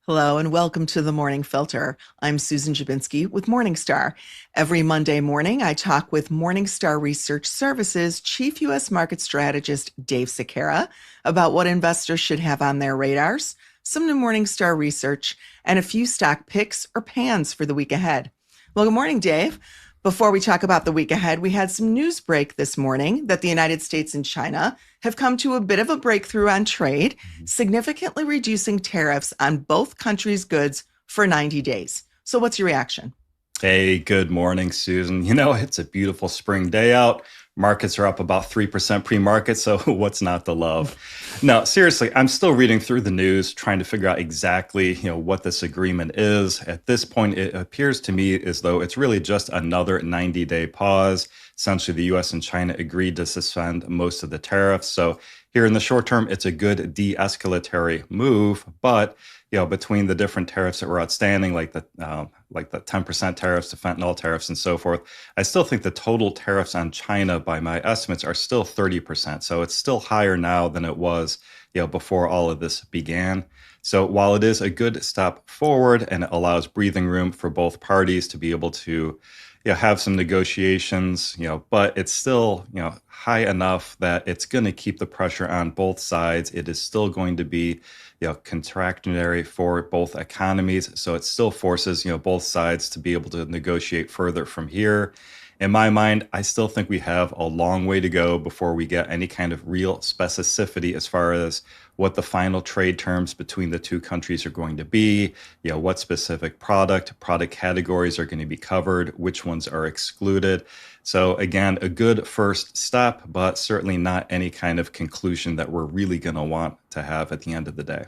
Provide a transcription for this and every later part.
Hello and welcome to the Morning Filter. I'm Susan Jabinski with Morningstar. Every Monday morning, I talk with Morningstar Research Services Chief U.S. Market Strategist Dave Sekera about what investors should have on their radars, some new Morningstar research, and a few stock picks or pans for the week ahead. Well, good morning, Dave. Before we talk about the week ahead, we had some news break this morning that the United States and China have come to a bit of a breakthrough on trade, significantly reducing tariffs on both countries' goods for 90 days. So what's your reaction? Hey, good morning, Susan. It's a beautiful spring day out. Markets are up about 3% pre-market, so what's not to love? No, seriously, I'm still reading through the news, trying to figure out exactly, what this agreement is. At this point, it appears to me as though it's really just another 90-day pause. Essentially, the US and China agreed to suspend most of the tariffs. So here in the short term, it's a good de-escalatory move, but between the different tariffs that were outstanding, like the 10% tariffs, the fentanyl tariffs, and so forth, I still think the total tariffs on China, by my estimates, are still 30%. So it's still higher now than it was, before all of this began. So while it is a good step forward and it allows breathing room for both parties to be able to have some negotiations, but it's still, high enough that it's going to keep the pressure on both sides. It is still going to be, contractionary for both economies. So it still forces, both sides to be able to negotiate further from here. In my mind, I still think we have a long way to go before we get any kind of real specificity as far as what the final trade terms between the two countries are going to be, what specific product categories are going to be covered, which ones are excluded. So again, a good first step, but certainly not any kind of conclusion that we're really going to want to have at the end of the day.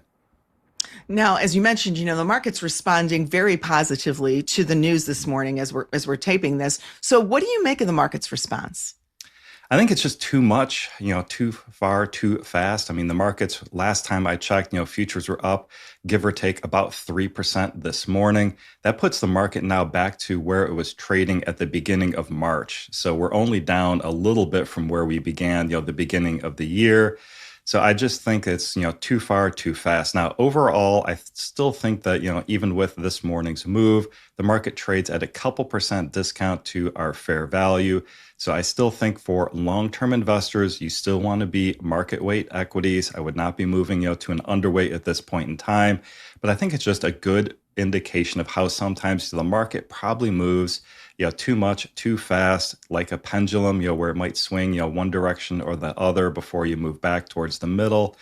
Now, as you mentioned, the market's responding very positively to the news this morning as we're taping this. So what do you make of the market's response? I think it's just too much, too far, too fast. I mean, the markets, last time I checked, futures were up, give or take about 3% this morning. That puts the market now back to where it was trading at the beginning of March. So we're only down a little bit from where we began, the beginning of the year. So I just think it's, too far, too fast. Now, overall, I still think that, even with this morning's move, the market trades at a couple percent discount to our fair value. So I still think for long-term investors, you still want to be market weight equities. I would not be moving, to an underweight at this point in time. But I think it's just a good indication of how sometimes the market probably moves, too much, too fast, like a pendulum, where it might swing, one direction or the other before you move back towards the middle.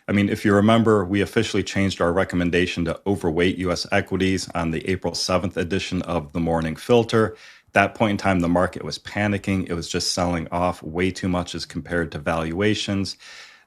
I mean, if you remember, we officially changed our recommendation to overweight U.S. equities on the April 7th edition of the Morning Filter. At that point in time, the market was panicking. It was just selling off way too much as compared to valuations.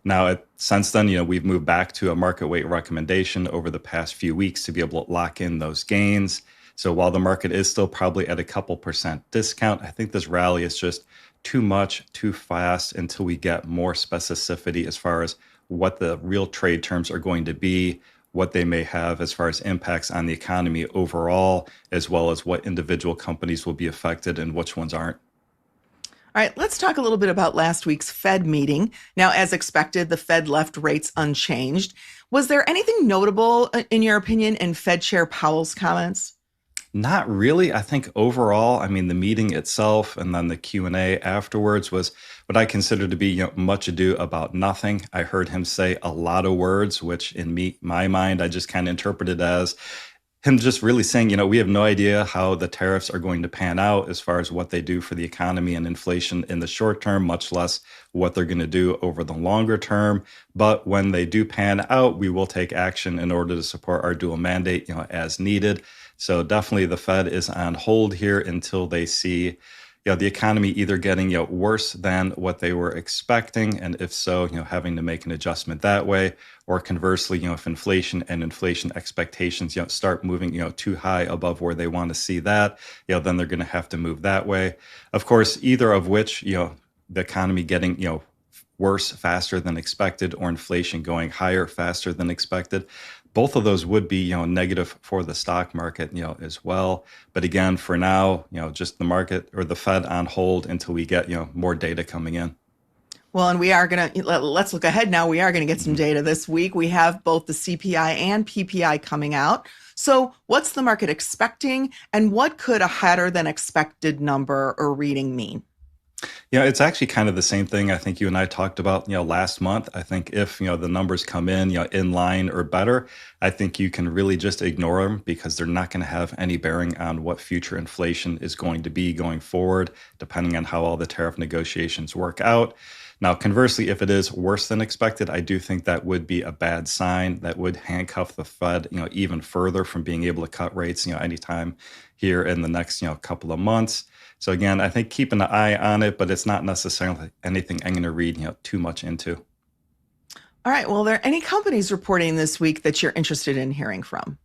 Now, since then, we've moved back to a market weight recommendation over the past few weeks to be able to lock in those gains. So while the market is still probably at a couple percent discount, I think this rally is just too much, too fast until we get more specificity as far as what the real trade terms are going to be, what they may have as far as impacts on the economy overall, as well as what individual companies will be affected and which ones aren't. All right, let's talk a little bit about last week's Fed meeting. Now, as expected, the Fed left rates unchanged. Was there anything notable, in your opinion, in Fed Chair Powell's comments? Not really. I think overall, I mean, the meeting itself and then the Q&A afterwards was what I consider to be, much ado about nothing. I heard him say a lot of words, which in my mind, I just kind of interpreted as him just really saying, we have no idea how the tariffs are going to pan out as far as what they do for the economy and inflation in the short term, much less what they're going to do over the longer term. But when they do pan out, we will take action in order to support our dual mandate, as needed. So definitely the Fed is on hold here until they see the economy either getting worse than what they were expecting, and if so, having to make an adjustment that way, or conversely, if inflation and inflation expectations start moving too high above where they want to see that, then they're going to have to move that way. Of course, either of which, the economy getting worse faster than expected, or inflation going higher faster than expected, both of those would be, negative for the stock market, as well. But again, for now, just the market or the Fed on hold until we get, more data coming in. Well, and we are going to let's look ahead now. We are going to get some Mhm. data this week. We have both the CPI and PPI coming out. So, what's the market expecting, and what could a hotter than expected number or reading mean? It's actually kind of the same thing I think you and I talked about, last month. I think if, the numbers come in line or better, I think you can really just ignore them because they're not going to have any bearing on what future inflation is going to be going forward, depending on how all the tariff negotiations work out. Now, conversely, if it is worse than expected, I do think that would be a bad sign that would handcuff the Fed, even further from being able to cut rates, anytime here in the next, couple of months. So again, I think keeping an eye on it, but it's not necessarily anything I'm going to read, too much into. All right. Well, are there any companies reporting this week that you're interested in hearing from?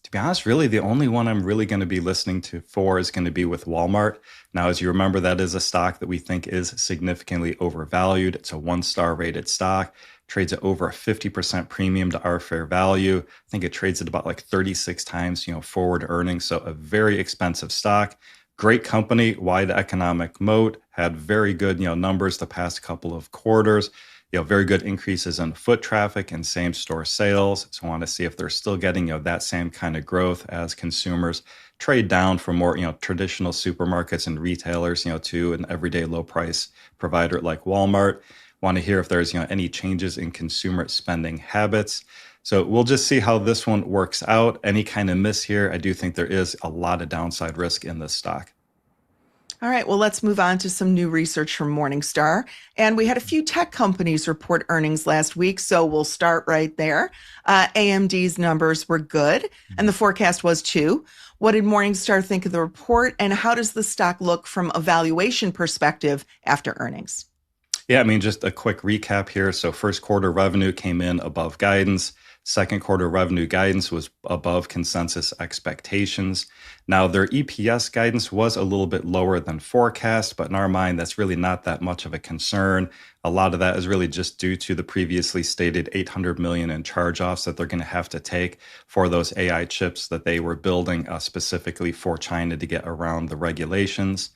To be honest, really, the only one I'm really going to be listening to for is going to be with Walmart. Now, as you remember, that is a stock that we think is significantly overvalued. It's a one-star rated stock, trades at over a 50% premium to our fair value. I think it trades at about like 36 times, forward earnings. So a very expensive stock. Great company, wide economic moat, had very good, numbers the past couple of quarters. Very good increases in foot traffic and same store sales. So I want to see if they're still getting, that same kind of growth as consumers trade down from more, traditional supermarkets and retailers, to an everyday low price provider like Walmart. Want to hear if there's, any changes in consumer spending habits. So we'll just see how this one works out. Any kind of miss here, I do think there is a lot of downside risk in this stock. All right, well, let's move on to some new research from Morningstar. And we had a few tech companies report earnings last week, so we'll start right there. AMD's numbers were good, and the forecast was too. What did Morningstar think of the report, and how does the stock look from a valuation perspective after earnings? Yeah, I mean, just a quick recap here. So, first quarter revenue came in above guidance. Second quarter revenue guidance was above consensus expectations. Now, their EPS guidance was a little bit lower than forecast, but in our mind, that's really not that much of a concern. A lot of that is really just due to the previously stated 800 million in charge-offs that they're going to have to take for those AI chips that they were building specifically for China to get around the regulations.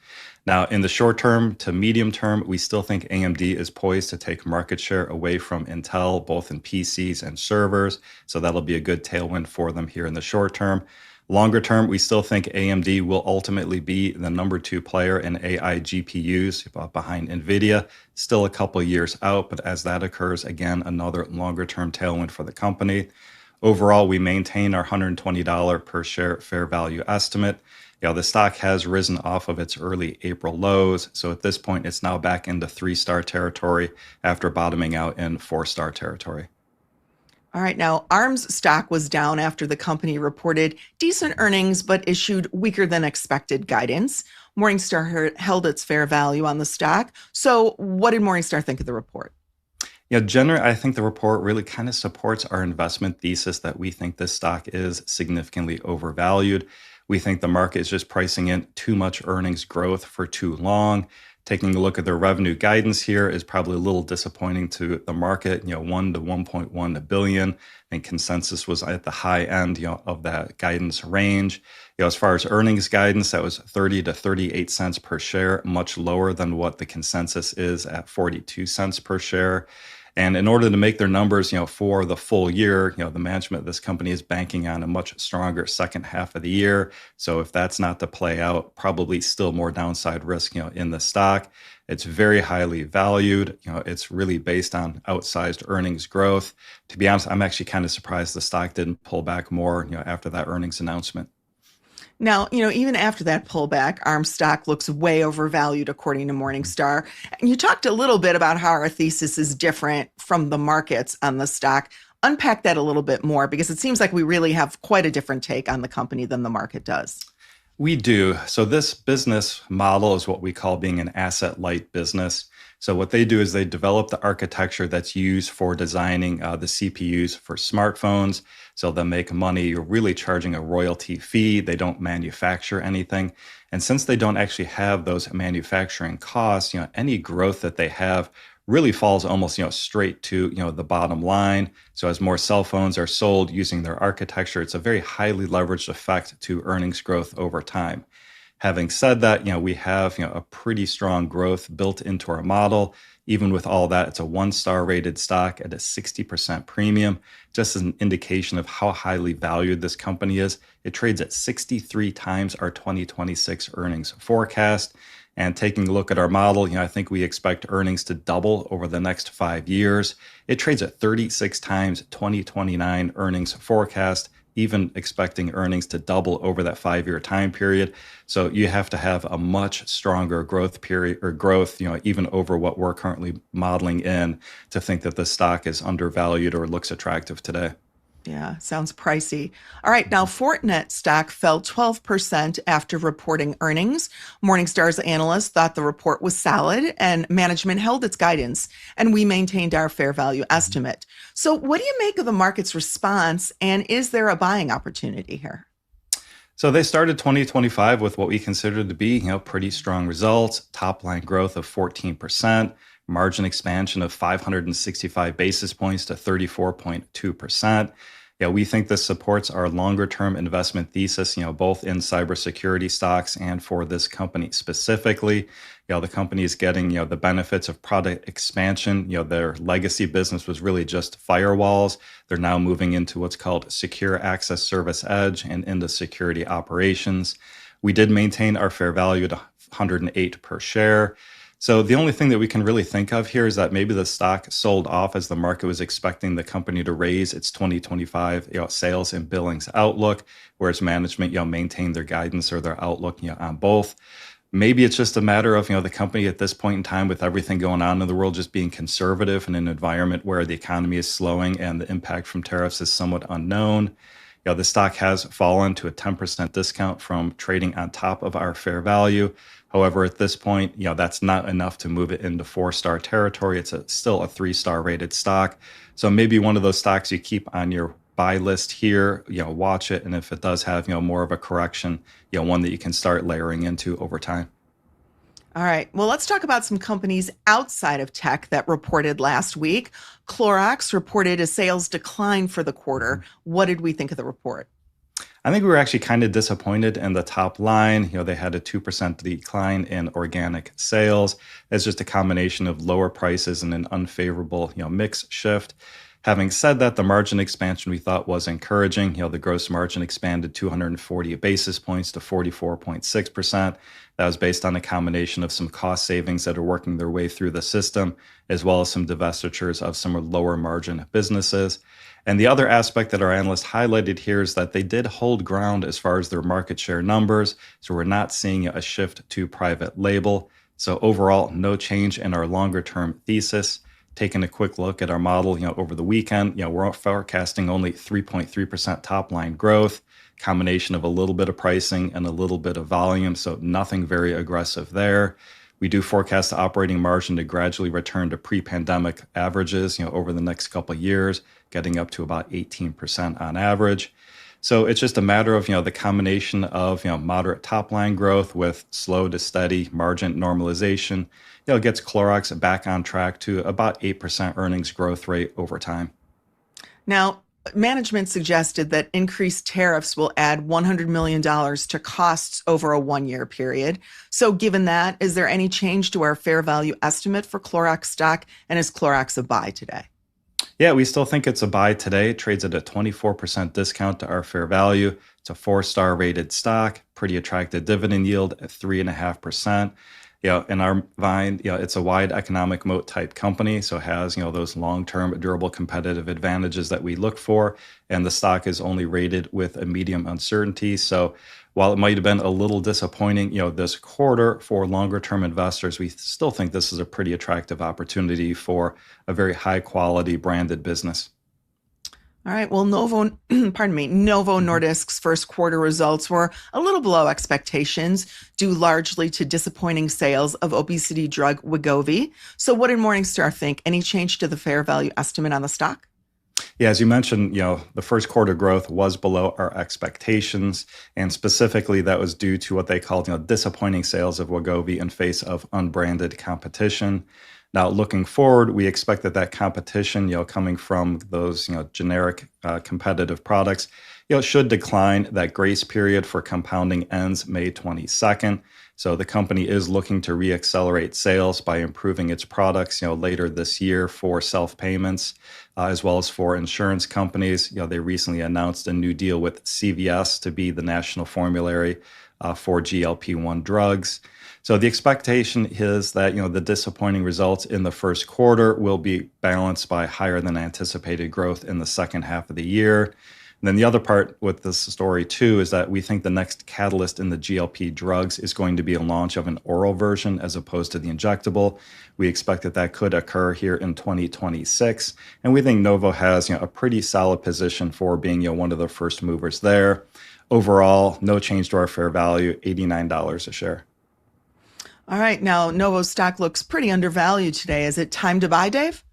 Now, in the short term to medium term, we still think AMD is poised to take market share away from Intel, both in PCs and servers. So that'll be a good tailwind for them here in the short term. Longer term, we still think AMD will ultimately be the number two player in AI GPUs behind NVIDIA. Still a couple years out, but as that occurs, again, another longer term tailwind for the company. Overall, we maintain our $120 per share fair value estimate. The stock has risen off of its early April lows. So at this point, it's now back into three-star territory after bottoming out in four-star territory. All right, now ARM's stock was down after the company reported decent earnings but issued weaker than expected guidance. Morningstar held its fair value on the stock. So, what did Morningstar think of the report? Generally, I think the report really kind of supports our investment thesis that we think this stock is significantly overvalued. We think the market is just pricing in too much earnings growth for too long. Taking a look at their revenue guidance here is probably a little disappointing to the market, 1 to 1.1 billion. I think consensus was at the high end, of that guidance range. As far as earnings guidance, that was 30 to 38 cents per share, much lower than what the consensus is at 42 cents per share. And in order to make their numbers, for the full year, the management of this company is banking on a much stronger second half of the year. So if that's not to play out, probably still more downside risk, in the stock. It's very highly valued. It's really based on outsized earnings growth. To be honest, I'm actually kind of surprised the stock didn't pull back more, after that earnings announcement. Now, even after that pullback, ARM stock looks way overvalued according to Morningstar. And you talked a little bit about how our thesis is different from the markets on the stock. Unpack that a little bit more because it seems like we really have quite a different take on the company than the market does. We do. So this business model is what we call being an asset light business. So what they do is they develop the architecture that's used for designing the CPUs for smartphones. So they'll make money. You're really charging a royalty fee. They don't manufacture anything. And since they don't actually have those manufacturing costs, any growth that they have really falls almost, straight to, the bottom line. So as more cell phones are sold using their architecture, it's a very highly leveraged effect to earnings growth over time. Having said that, we have a pretty strong growth built into our model. Even with all that, it's a one-star rated stock at a 60% premium, just as an indication of how highly valued this company is. It trades at 63 times our 2026 earnings forecast. And taking a look at our model, I think we expect earnings to double over the next 5 years. It trades at 36 times 2029 earnings forecast, even expecting earnings to double over that 5 year time period. So you have to have a much stronger growth period or growth, even over what we're currently modeling in to think that the stock is undervalued or looks attractive today. Yeah, sounds pricey. All right, now Fortinet stock fell 12% after reporting earnings. Morningstar's analysts thought the report was solid and management held its guidance, and we maintained our fair value estimate. So, what do you make of the market's response, and is there a buying opportunity here? So they started 2025 with what we consider to be, pretty strong results, top line growth of 14%, margin expansion of 565 basis points to 34.2%. Yeah, we think this supports our longer term investment thesis, both in cybersecurity stocks and for this company specifically. The company is getting, the benefits of product expansion. Their legacy business was really just firewalls. They're now moving into what's called Secure Access Service Edge and into security operations. We did maintain our fair value at 108 per share. So the only thing that we can really think of here is that maybe the stock sold off as the market was expecting the company to raise its 2025 sales and billings outlook, whereas management maintained their guidance or their outlook on both. Maybe it's just a matter of the company at this point in time, with everything going on in the world, just being conservative in an environment where the economy is slowing and the impact from tariffs is somewhat unknown. The stock has fallen to a 10% discount from trading on top of our fair value. However, at this point, that's not enough to move it into 4-star territory. It's still a 3-star rated stock. So maybe one of those stocks you keep on your buy list here, watch it. And if it does have, more of a correction, one that you can start layering into over time. All right. Well, let's talk about some companies outside of tech that reported last week. Clorox reported a sales decline for the quarter. What did we think of the report? I think we were actually kind of disappointed in the top line. They had a 2% decline in organic sales. It's just a combination of lower prices and an unfavorable, mix shift. Having said that, the margin expansion we thought was encouraging. The gross margin expanded 240 basis points to 44.6%. That was based on a combination of some cost savings that are working their way through the system, as well as some divestitures of some lower margin businesses. And the other aspect that our analysts highlighted here is that they did hold ground as far as their market share numbers. So we're not seeing a shift to private label. So overall, no change in our longer term thesis. Taking a quick look at our model, over the weekend, we're forecasting only 3.3% top line growth, combination of a little bit of pricing and a little bit of volume. So nothing very aggressive there. We do forecast the operating margin to gradually return to pre-pandemic averages, over the next couple of years, getting up to about 18% on average. So it's just a matter of, the combination of, moderate top line growth with slow to steady margin normalization, gets Clorox back on track to about 8% earnings growth rate over time. Now, management suggested that increased tariffs will add $100 million to costs over a 1-year period. So given that, is there any change to our fair value estimate for Clorox stock? And is Clorox a buy today? Yeah, we still think it's a buy today. It trades at a 24% discount to our fair value. It's a 4-star rated stock, pretty attractive dividend yield at 3.5%. In our mind, it's a wide economic moat type company. So it has, those long-term durable competitive advantages that we look for. And the stock is only rated with a medium uncertainty. So while it might have been a little disappointing, this quarter for longer term investors, we still think this is a pretty attractive opportunity for a very high quality branded business. All right. Well, Novo Nordisk's first quarter results were a little below expectations, due largely to disappointing sales of obesity drug Wegovy. So what did Morningstar think? Any change to the fair value estimate on the stock? Yeah, as you mentioned, the first quarter growth was below our expectations. And specifically, that was due to what they called, disappointing sales of Wegovy in face of unbranded competition. Now, looking forward, we expect that competition, coming from those, generic competitive products, It should decline. That grace period for compounding ends May 22nd. So the company is looking to reaccelerate sales by improving its products, later this year for self-payments, as well as for insurance companies. They recently announced a new deal with CVS to be the national formulary for GLP-1 drugs. So the expectation is that, the disappointing results in the first quarter will be balanced by higher than anticipated growth in the second half of the year. And then the other part with this story too is that we think the next catalyst in the GLP drugs is going to be a launch of an oral version as opposed to the injectable. We expect that could occur here in 2026. And we think Novo has, a pretty solid position for being, one of the first movers there. Overall, no change to our fair value, $89 a share. All right. Now, Novo's stock looks pretty undervalued today. Is it time to buy, Dave?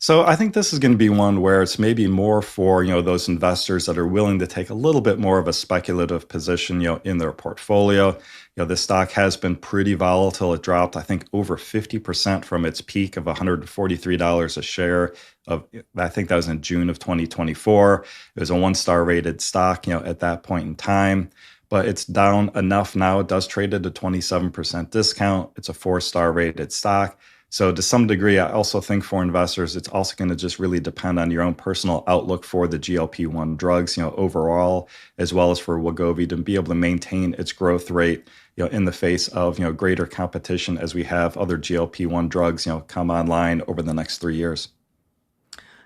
So I think this is going to be one where it's maybe more for, those investors that are willing to take a little bit more of a speculative position, in their portfolio. The stock has been pretty volatile. It dropped, I think, over 50% from its peak of $143 a share. I think that was in June of 2024. It was a one-star rated stock, at that point in time. But it's down enough now. It does trade at a 27% discount. It's a four-star rated stock. So to some degree, I also think for investors, it's also going to just really depend on your own personal outlook for the GLP-1 drugs, overall, as well as for Wegovy to be able to maintain its growth rate, in the face of, greater competition as we have other GLP-1 drugs, come online over the next 3 years.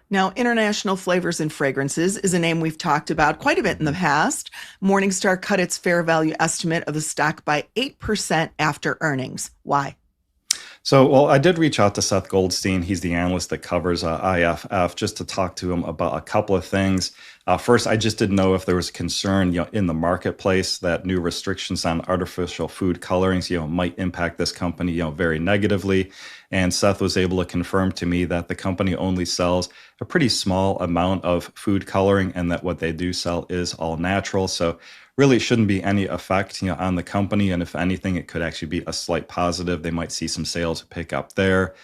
Now, International Flavors and Fragrances is a name we've talked about quite a bit in the past. Morningstar cut its fair value estimate of the stock by 8% after earnings. Why? So, well, I did reach out to Seth Goldstein. He's the analyst that covers IFF, just to talk to him about a couple of things. First, I just didn't know if there was concern, in the marketplace that new restrictions on artificial food colorings, might impact this company, very negatively. And Seth was able to confirm to me that the company only sells a pretty small amount of food coloring and that what they do sell is all natural. So really shouldn't be any effect, on the company. And if anything, it could actually be a slight positive. They might see some sales pick up there.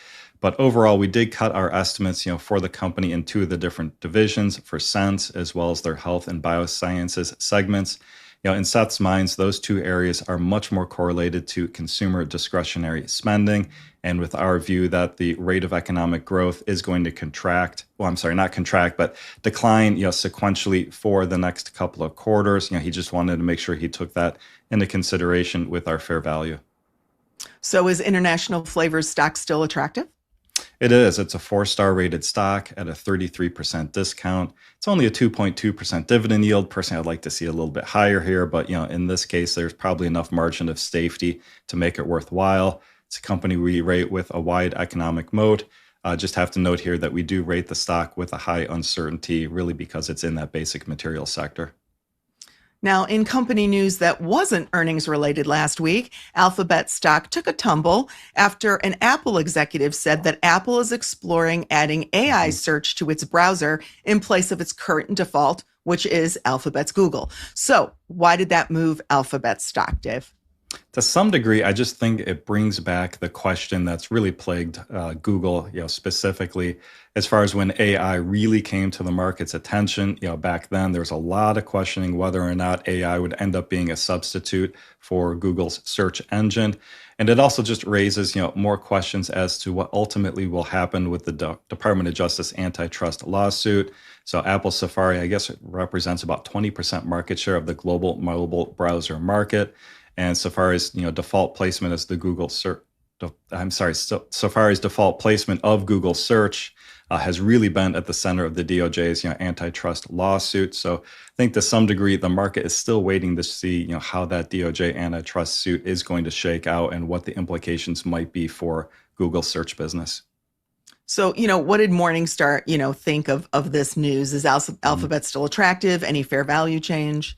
But overall, we did cut our estimates, for the company in two of the different divisions for Sense, as well as their health and biosciences segments. In Seth's minds, those two areas are much more correlated to consumer discretionary spending. And with our view that the rate of economic growth is going to contract, well, I'm sorry, not contract, but decline, sequentially for the next couple of quarters. He just wanted to make sure he took that into consideration with our fair value. So is International Flavors stock still attractive? It is. It's a four-star rated stock at a 33% discount. It's only a 2.2% dividend yield. Personally, I'd like to see a little bit higher here, but in this case, there's probably enough margin of safety to make it worthwhile. It's a company we rate with a wide economic moat. Just have to note here that we do rate the stock with a high uncertainty, really because it's in that basic material sector. Now, in company news that wasn't earnings related last week, Alphabet stock took a tumble after an Apple executive said that Apple is exploring adding AI search to its browser in place of its current default, which is Alphabet's Google. So why did that move Alphabet stock, Dave? To some degree, I just think it brings back the question that's really plagued Google, specifically as far as when AI really came to the market's attention. Back then, there was a lot of questioning whether or not AI would end up being a substitute for Google's search engine. And it also just raises, more questions as to what ultimately will happen with the Department of Justice antitrust lawsuit. So Apple Safari, I guess, it represents about 20% market share of the global mobile browser market. And Safari's, default placement as the Google search, Safari's default placement of Google search has really been at the center of the DOJ's, antitrust lawsuit. So I think to some degree, the market is still waiting to see, how that DOJ antitrust suit is going to shake out and what the implications might be for Google's search business. So, what did Morningstar, think of this news? Is Alphabet still attractive? Any fair value change?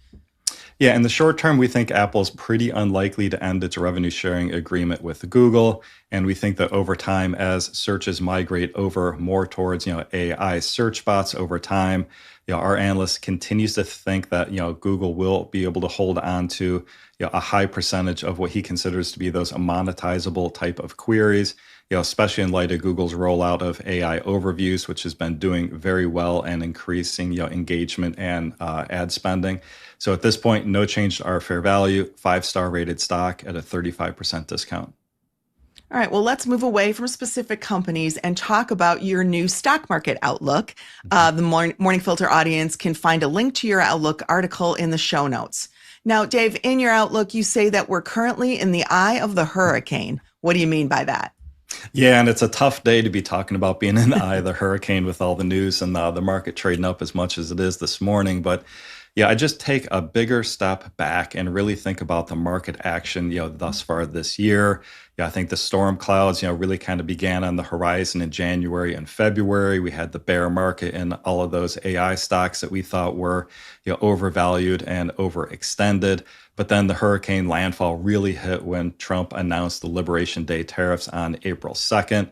Yeah, in the short term, we think Apple's pretty unlikely to end its revenue sharing agreement with Google. And we think that over time, as searches migrate over more towards, AI search bots over time, our analyst continues to think that, Google will be able to hold on to, a high percentage of what he considers to be those monetizable type of queries, especially in light of Google's rollout of AI overviews, which has been doing very well and increasing, engagement and ad spending. So at this point, no change to our fair value, 5-star rated stock at a 35% discount. All right, well, let's move away from specific companies and talk about your new stock market outlook. The Morning Filter audience can find a link to your outlook article in the show notes. Now, Dave, in your outlook, you say that we're currently in the eye of the hurricane. What do you mean by that? Yeah, and it's a tough day to be talking about being in the eye of the hurricane with all the news and the market trading up as much as it is this morning. But yeah, I just take a bigger step back and really think about the market action, thus far this year. Yeah, I think the storm clouds, really kind of began on the horizon in January and February. We had the bear market in all of those AI stocks that we thought were, overvalued and overextended. But then the hurricane landfall really hit when Trump announced the Liberation Day tariffs on April 2nd.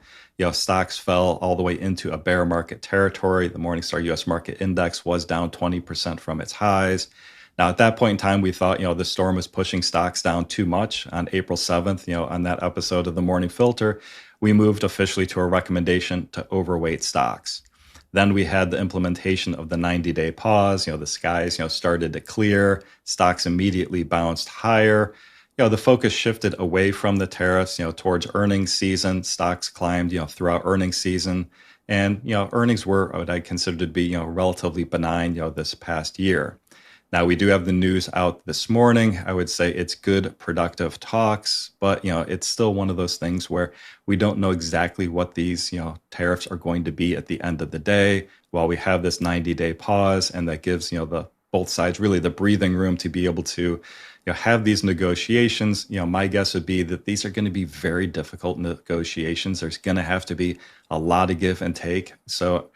Stocks fell all the way into a bear market territory. The Morningstar US Market Index was down 20% from its highs. Now, at that point in time, we thought, the storm was pushing stocks down too much. On April 7th, on that episode of The Morning Filter, we moved officially to a recommendation to overweight stocks. Then we had the implementation of the 90-day pause. The skies, started to clear. Stocks immediately bounced higher. The focus shifted away from the tariffs, towards earnings season. Stocks climbed, throughout earnings season. And, earnings were what I consider to be, relatively benign, this past year. Now, we do have the news out this morning. I would say it's good, productive talks, but, it's still one of those things where we don't know exactly what these, tariffs are going to be at the end of the day. While we have this 90-day pause, and that gives, the both sides really the breathing room to be able to have these negotiations. My guess would be that these are going to be very difficult negotiations. There's going to have to be a lot of give and take. So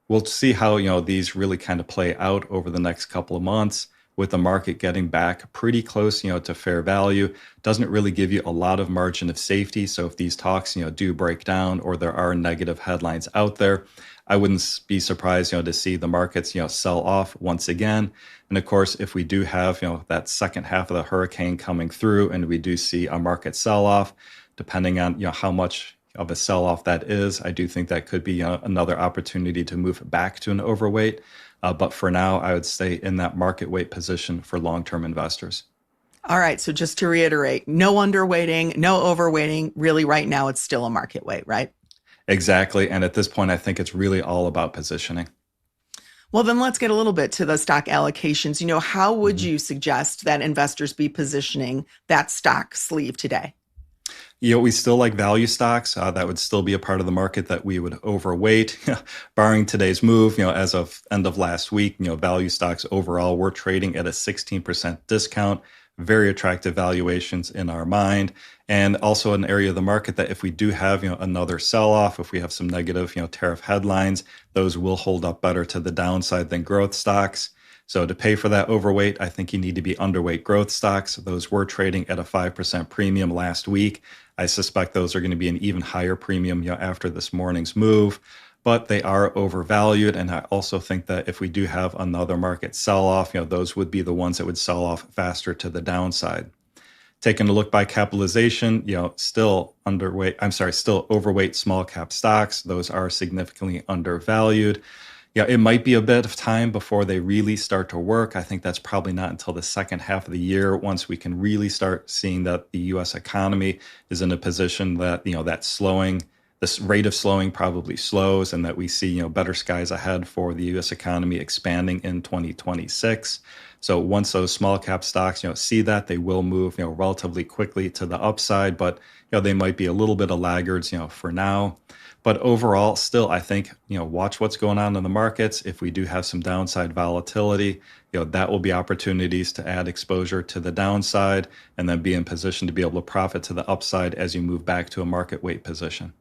we'll see how, these really kind of play out over the next couple of months, with the market getting back pretty close, to fair value. Doesn't really give you a lot of margin of safety. So if these talks, do break down, or there are negative headlines out there, I wouldn't be surprised, to see the markets, sell off once again. And of course, if we do have, that second half of the hurricane coming through, and we do see a market sell off, depending on, how much of a sell off that is, I do think that could be another opportunity to move back to an overweight. But for now, I would stay in that market weight position for long-term investors. All right. So just to reiterate, no underweighting, no overweighting. Really, right now, it's still a market weight, right? Exactly. And at this point, I think it's really all about positioning. Well, then let's get a little bit to the stock allocations. How would you suggest that investors be positioning that stock sleeve today? We still like value stocks. That would still be a part of the market that we would overweight. Barring today's move, as of end of last week, value stocks overall were trading at a 16% discount. Very attractive valuations in our mind. And also an area of the market that if we do have, another sell-off, if we have some negative, tariff headlines, those will hold up better to the downside than growth stocks. So to pay for that overweight, I think you need to be underweight growth stocks. Those were trading at a 5% premium last week. I suspect those are going to be an even higher premium, after this morning's move. But they are overvalued. And I also think that if we do have another market sell-off, those would be the ones that would sell off faster to the downside. Taking a look by capitalization, still overweight small cap stocks. Those are significantly undervalued. It might be a bit of time before they really start to work. I think that's probably not until the second half of the year, once we can really start seeing that the U.S. economy is in a position that, this rate of slowing probably slows, and that we see, better skies ahead for the U.S. economy expanding in 2026. So once those small cap stocks, see that, they will move, relatively quickly to the upside, but, they might be a little bit of laggards, for now. But overall, still, I think, watch what's going on in the markets. If we do have some downside volatility, that will be opportunities to add exposure to the downside, and then be in position to be able to profit to the upside as you move back to a market weight position.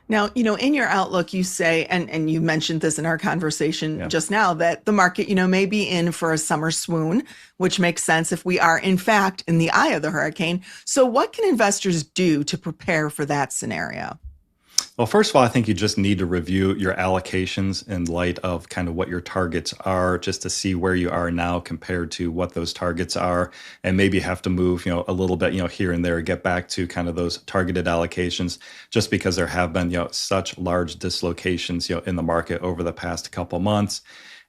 Now, in your outlook, you say, and you mentioned this in our conversation just now, that the market, may be in for a summer swoon, which makes sense if we are, in fact, in the eye of the hurricane. So what can investors do to prepare for that scenario? Well, first of all, I think you just need to review your allocations in light of kind of what your targets are, just to see where you are now compared to what those targets are, and maybe have to move, a little bit, here and there, get back to kind of those targeted allocations, just because there have been, such large dislocations, in the market over the past couple months.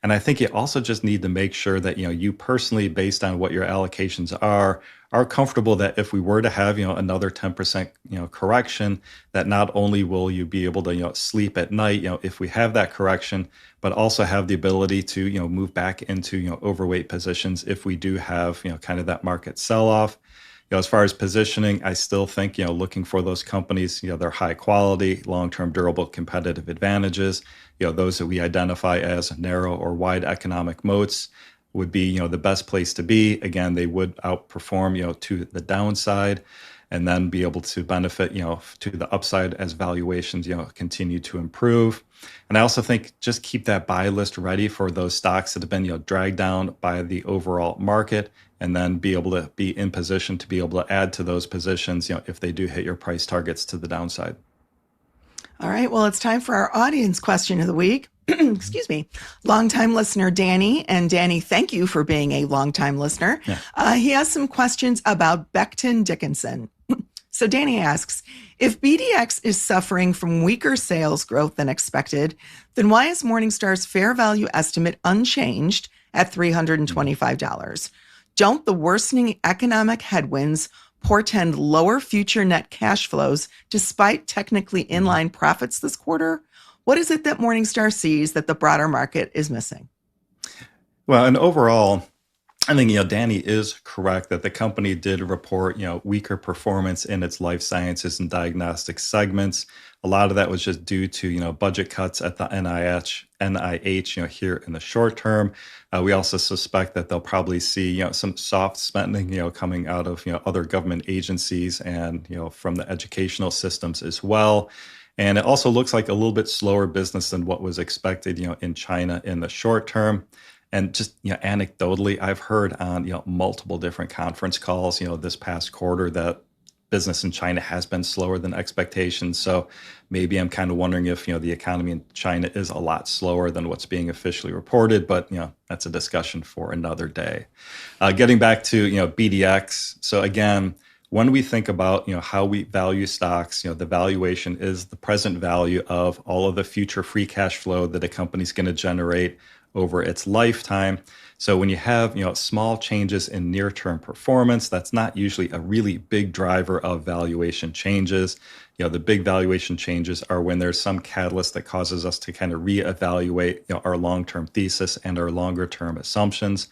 And I think you also just need to make sure that, you personally, based on what your allocations are comfortable that if we were to have, another 10%, correction, that not only will you be able to, sleep at night, if we have that correction, but also have the ability to, move back into, overweight positions if we do have, kind of that market sell off. As far as positioning, I still think, looking for those companies, they're high quality, long-term durable competitive advantages, those that we identify as narrow or wide economic moats would be, the best place to be. Again, they would outperform, to the downside, and then be able to benefit, to the upside as valuations, continue to improve. And I also think just keep that buy list ready for those stocks that have been, dragged down by the overall market, and then be able to be in position to be able to add to those positions, if they do hit your price targets to the downside. All right. Well, it's time for our audience question of the week. Excuse me. Longtime listener Danny. And Danny, thank you for being a longtime listener. Yeah. He has some questions about Becton Dickinson. So Danny asks, if BDX is suffering from weaker sales growth than expected, then why is Morningstar's fair value estimate unchanged at $325? Don't the worsening economic headwinds portend lower future net cash flows despite technically inline profits this quarter? What is it that Morningstar sees that the broader market is missing? Well, and overall, I think, Danny is correct that the company did report, weaker performance in its life sciences and diagnostic segments. A lot of that was just due to, budget cuts at the NIH, here in the short term. We also suspect that they'll probably see, some soft spending, coming out of, other government agencies and, from the educational systems as well. And it also looks like a little bit slower business than what was expected, in China in the short term. And just, anecdotally, I've heard on, multiple different conference calls, this past quarter that business in China has been slower than expectations. So maybe I'm kind of wondering if, the economy in China is a lot slower than what's being officially reported, but, that's a discussion for another day. Getting back to, BDX. So again, when we think about, how we value stocks, the valuation is the present value of all of the future free cash flow that a company's going to generate over its lifetime. So when you have, small changes in near-term performance, that's not usually a really big driver of valuation changes. The big valuation changes are when there's some catalyst that causes us to kind of reevaluate, our long-term thesis and our longer-term assumptions.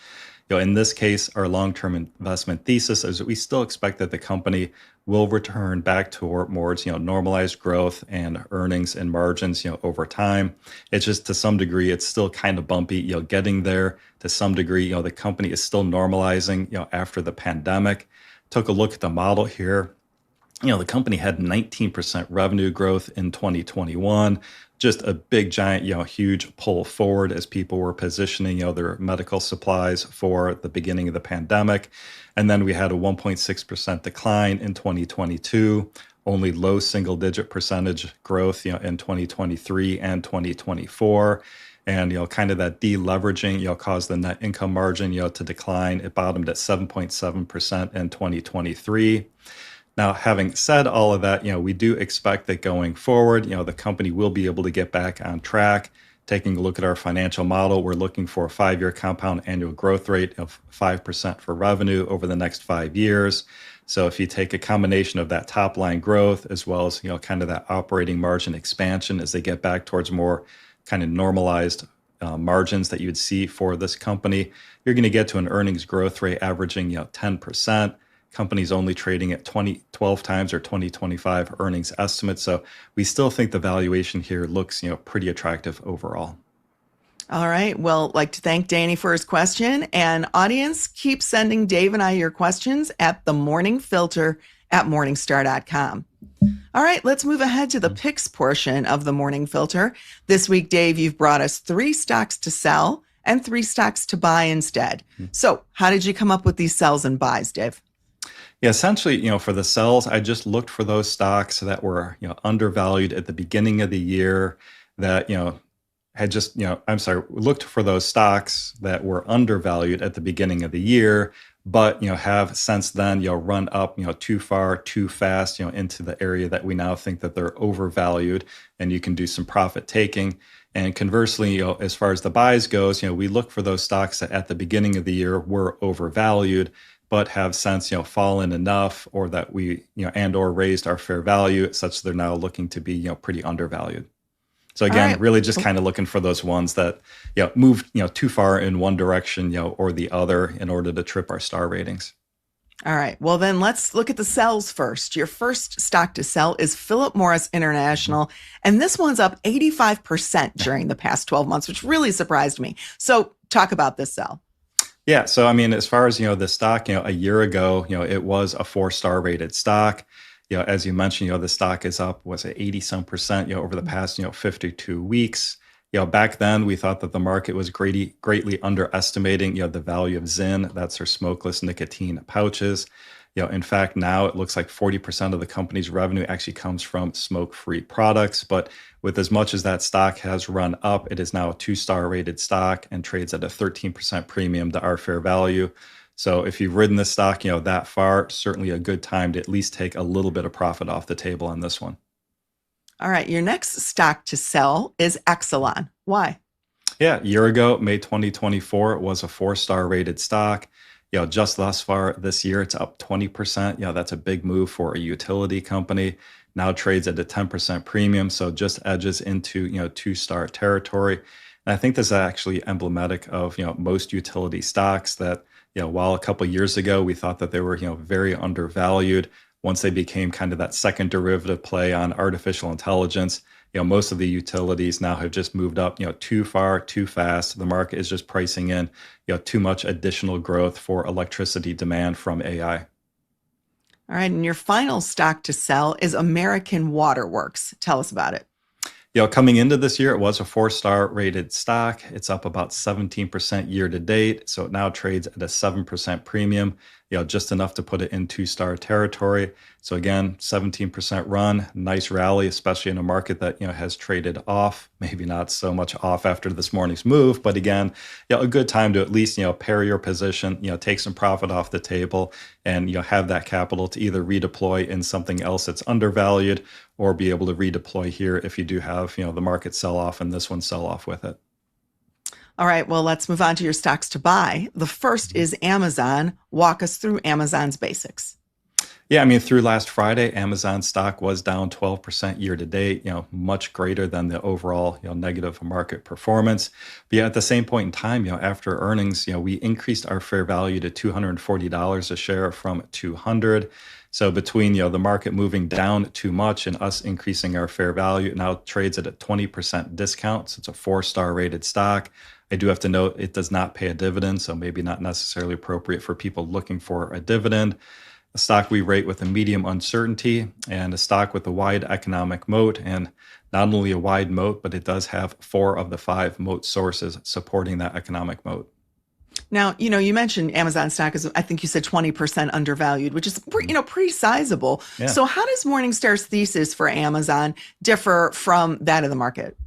In this case, our long-term investment thesis is that we still expect that the company will return back towards, normalized growth and earnings and margins, over time. It's just to some degree, it's still kind of bumpy, getting there to some degree. The company is still normalizing, after the pandemic. Took a look at the model here. The company had 19% revenue growth in 2021. Just a big, giant, huge pull forward as people were positioning, their medical supplies for the beginning of the pandemic. And then we had a 1.6% decline in 2022, only low single-digit percentage growth, in 2023 and 2024. And, kind of that deleveraging, caused the net income margin, to decline. It bottomed at 7.7% in 2023. Now, having said all of that, we do expect that going forward, the company will be able to get back on track. Taking a look at our financial model, we're looking for a 5-year compound annual growth rate of 5% for revenue over the next 5 years. So if you take a combination of that top line growth as well as, kind of that operating margin expansion as they get back towards more kind of normalized margins that you would see for this company, you're going to get to an earnings growth rate averaging, 10%. Company's only trading at 12 times or 2025 earnings estimates. So we still think the valuation here looks, pretty attractive overall. All right. Well, like to thank Danny for his question. And audience, keep sending Dave and I your questions at themorningfilter@morningstar.com. All right, let's move ahead to the picks portion of the Morning Filter. This week, Dave, you've brought us 3 stocks to sell and 3 stocks to buy instead. So how did you come up with these sells and buys, Dave? Yeah, essentially, for the sells, I just looked for those stocks that were, undervalued at the beginning of the year that, had just, I'm sorry, looked for those stocks that were undervalued at the beginning of the year, but, have since then, run up, too far, too fast, into the area that we now think that they're overvalued and you can do some profit taking. And conversely, as far as the buys goes, we look for those stocks that at the beginning of the year were overvalued, but have since, fallen enough or that we, and or raised our fair value such they're now looking to be, pretty undervalued. So All again, right. really just kind of looking for those ones that, move, too far in one direction, or the other in order to trip our star ratings. All right. Well, then let's look at the sells first. Your first stock to sell is Philip Morris International, and this one's up 85% during the past 12 months, which really surprised me. So talk about this sell. Yeah. So, I mean, as far as, the stock, a year ago, it was a 4-star rated stock. As you mentioned, the stock is up, was it 80 some percent, over the past, 52 weeks. Back then we thought that the market was greatly underestimating, the value of Zyn. That's their smokeless nicotine pouches. In fact, now it looks like 40% of the company's revenue actually comes from smoke-free products. But with as much as that stock has run up, it is now a 2-star rated stock and trades at a 13% premium to our fair value. So if you've ridden this stock, that far, certainly a good time to at least take a little bit of profit off the table on this one. All right. Your next stock to sell is Exelon. Why? Yeah, a year ago, May 2024, it was a 4-star rated stock. Just thus far this year, it's up 20%. That's a big move for a utility company. Now trades at a 10% premium, so just edges into, 2-star territory. And I think this is actually emblematic of, most utility stocks that, while a couple of years ago we thought that they were, very undervalued, once they became kind of that second derivative play on artificial intelligence, most of the utilities now have just moved up, too far, too fast. The market is just pricing in, too much additional growth for electricity demand from AI. All right. And your final stock to sell is American Waterworks. Tell us about it. Coming into this year, it was a 4-star rated stock. It's up about 17% year to date. So it now trades at a 7% premium, just enough to put it in 2-star territory. So again, 17% run, nice rally, especially in a market that, has traded off, maybe not so much off after this morning's move, but again, a good time to at least, pair your position, take some profit off the table and, have that capital to either redeploy in something else that's undervalued or be able to redeploy here if you do have, the market sell off and this one sell off with it. All right. Well, let's move on to your stocks to buy. The first is Amazon. Walk us through Amazon's basics. Yeah, I mean, through last Friday, Amazon stock was down 12% year to date, much greater than the overall, negative market performance. But yeah, at the same point in time, after earnings, we increased our fair value to $240 a share from 200. So between, the market moving down too much and us increasing our fair value, it now trades at a 20% discount. So it's a 4-star rated stock. I do have to note it does not pay a dividend, so maybe not necessarily appropriate for people looking for a dividend. A stock we rate with a medium uncertainty and a stock with a wide economic moat, and not only a wide moat, but it does have 4 of the 5 moat sources supporting that economic moat. Now, you mentioned Amazon stock is, I think you said 20% undervalued, which is, pretty sizable. Yeah. So how does Morningstar's thesis for Amazon differ from that of the market?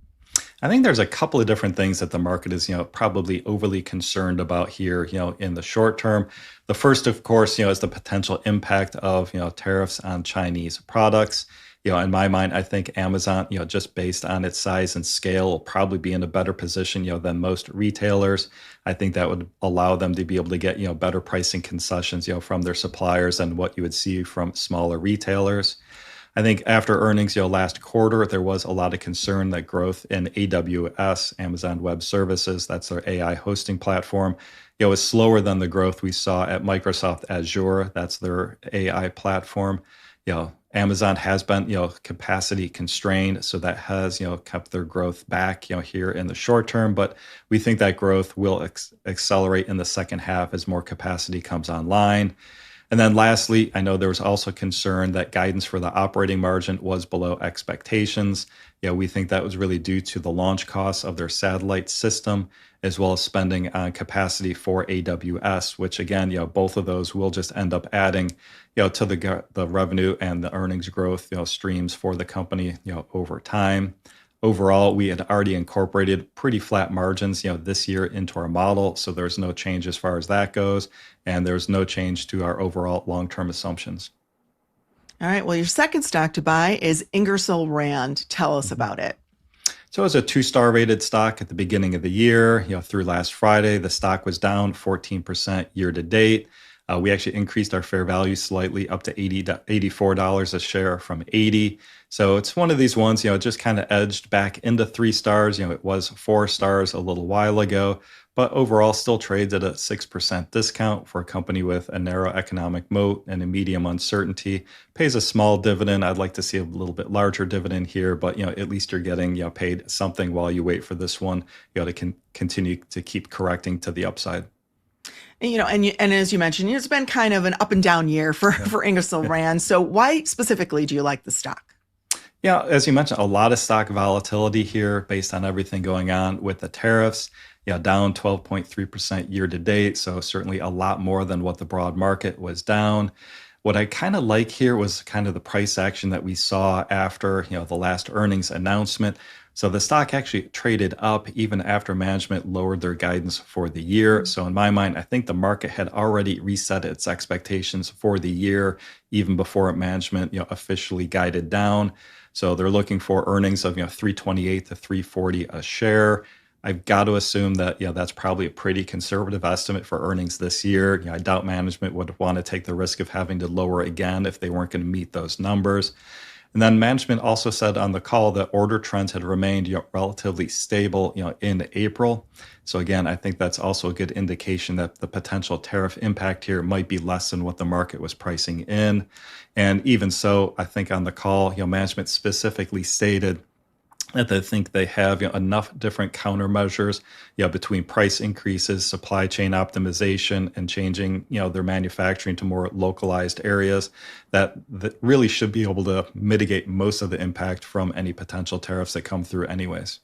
I think there's a couple of different things that the market is, probably overly concerned about here, in the short term. The first, of course, is the potential impact of, tariffs on Chinese products. In my mind, I think Amazon, just based on its size and scale, will probably be in a better position, than most retailers. I think that would allow them to be able to get, better pricing concessions, from their suppliers than what you would see from smaller retailers. I think after earnings, last quarter, there was a lot of concern that growth in AWS, Amazon Web Services, that's their AI hosting platform, is slower than the growth we saw at Microsoft Azure, that's their AI platform. Amazon has been, capacity constrained, so that has, kept their growth back, here in the short term. But we think that growth will accelerate in the second half as more capacity comes online. And then lastly, I know there was also concern that guidance for the operating margin was below expectations. We think that was really due to the launch costs of their satellite system, as well as spending on capacity for AWS, which again, both of those will just end up adding, to the revenue and the earnings growth, streams for the company, over time. Overall, we had already incorporated pretty flat margins, this year into our model, so there's no change as far as that goes, and there's no change to our overall long-term assumptions. All right. Well, your second stock to buy is Ingersoll Rand. Tell us about it. So it was a 2-star rated stock at the beginning of the year. Through last Friday, the stock was down 14% year to date. We actually increased our fair value slightly up to $84 a share from 80. So it's one of these ones, it just kind of edged back into 3 stars. It was 4 stars a little while ago, but overall still trades at a 6% discount for a company with a narrow economic moat and a medium uncertainty. Pays a small dividend. I'd like to see a little bit larger dividend here, but at least you're getting paid something while you wait for this one to continue to keep correcting to the upside. And as you mentioned, it's been kind of an up and down year for Ingersoll Rand. So why specifically do you like the stock? Yeah, as you mentioned, a lot of stock volatility here based on everything going on with the tariffs. Down 12.3% year to date. So certainly a lot more than what the broad market was down. What I kind of like here was kind of the price action that we saw after, the last earnings announcement. So the stock actually traded up even after management lowered their guidance for the year. So in my mind, I think the market had already reset its expectations for the year, even before management, officially guided down. So they're looking for earnings of, 328 to 340 a share. I've got to assume that, that's probably a pretty conservative estimate for earnings this year. I doubt management would want to take the risk of having to lower again if they weren't going to meet those numbers. And then management also said on the call that order trends had remained, relatively stable, in April. So again, I think that's also a good indication that the potential tariff impact here might be less than what the market was pricing in. And even so, I think on the call, management specifically stated that they think they have enough different countermeasures, between price increases, supply chain optimization, and changing, their manufacturing to more localized areas that really should be able to mitigate most of the impact from any potential tariffs that come through anyways.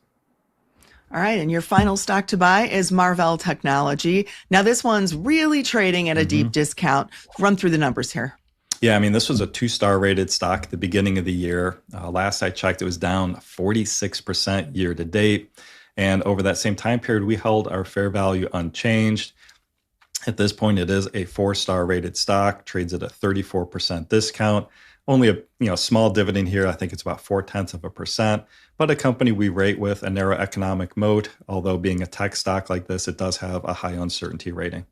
All right. And your final stock to buy is Marvell Technology. Now, this one's really trading at a deep discount. Run through the numbers here. Yeah, this was a 2-star rated stock at the beginning of the year. Last I checked, it was down 46% year to date. And over that same time period, we held our fair value unchanged. At this point, it is a 4-star rated stock, trades at a 34% discount. Only a small dividend here. I think it's about 0.4%, but a company we rate with a narrow economic moat. Although being a tech stock like this, it does have a high uncertainty rating.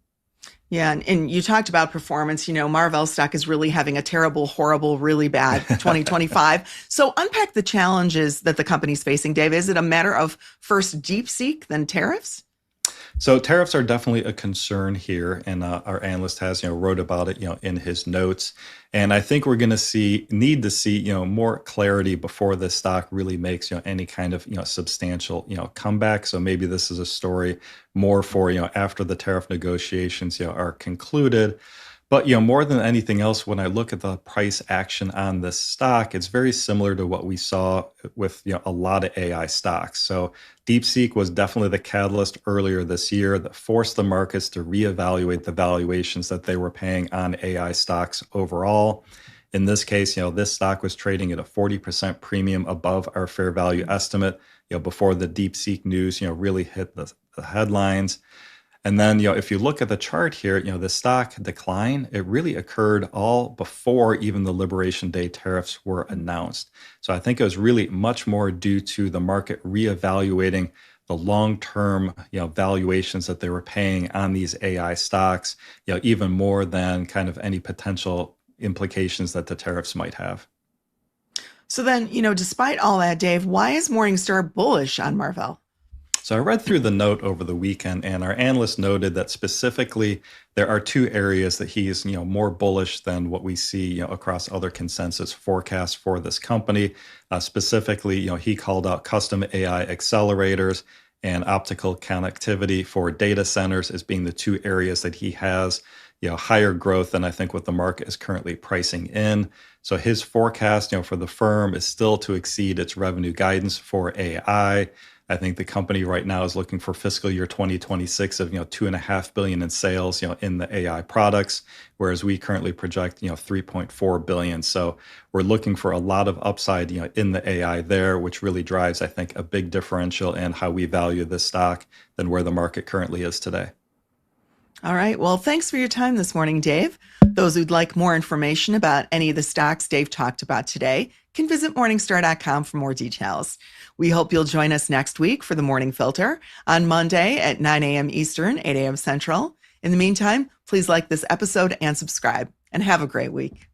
Yeah. And you talked about performance. Marvell stock is really having a terrible, horrible, really bad 2025. So unpack the challenges that the company's facing, Dave. Is it a matter of first DeepSeek, then tariffs? So tariffs are definitely a concern here, and our analyst has wrote about it in his notes. And I think we're going to need to see more clarity before this stock really makes any kind of substantial comeback. So maybe this is a story more for after the tariff negotiations are concluded. But more than anything else, when I look at the price action on this stock, it's very similar to what we saw with a lot of AI stocks. So DeepSeek was definitely the catalyst earlier this year that forced the markets to reevaluate the valuations that they were paying on AI stocks overall. In this case, this stock was trading at a 40% premium above our fair value estimate, before the DeepSeek news, really hit the headlines. And then, if you look at the chart here, the stock decline, it really occurred all before even the Liberation Day tariffs were announced. So I think it was really much more due to the market reevaluating the long-term, valuations that they were paying on these AI stocks, even more than kind of any potential implications that the tariffs might have. So then, despite all that, Dave, why is Morningstar bullish on Marvell? So I read through the note over the weekend, and our analyst noted that specifically there are 2 areas that he is, more bullish than what we see, across other consensus forecasts for this company. Specifically, he called out custom AI accelerators and optical connectivity for data centers as being the 2 areas that he has, higher growth than I think what the market is currently pricing in. So his forecast, for the firm is still to exceed its revenue guidance for AI. I think the company right now is looking for fiscal year 2026 of 2.5 billion in sales, in the AI products, whereas we currently project 3.4 billion. So we're looking for a lot of upside, in the AI there, which really drives, I think, a big differential in how we value this stock than where the market currently is today. All right. Well, thanks for your time this morning, Dave. Those who'd like more information about any of the stocks Dave talked about today can visit Morningstar.com for more details. We hope you'll join us next week for the Morning Filter on Monday at 9 a.m. Eastern, 8 a.m. Central. In the meantime, please like this episode and subscribe, and have a great week.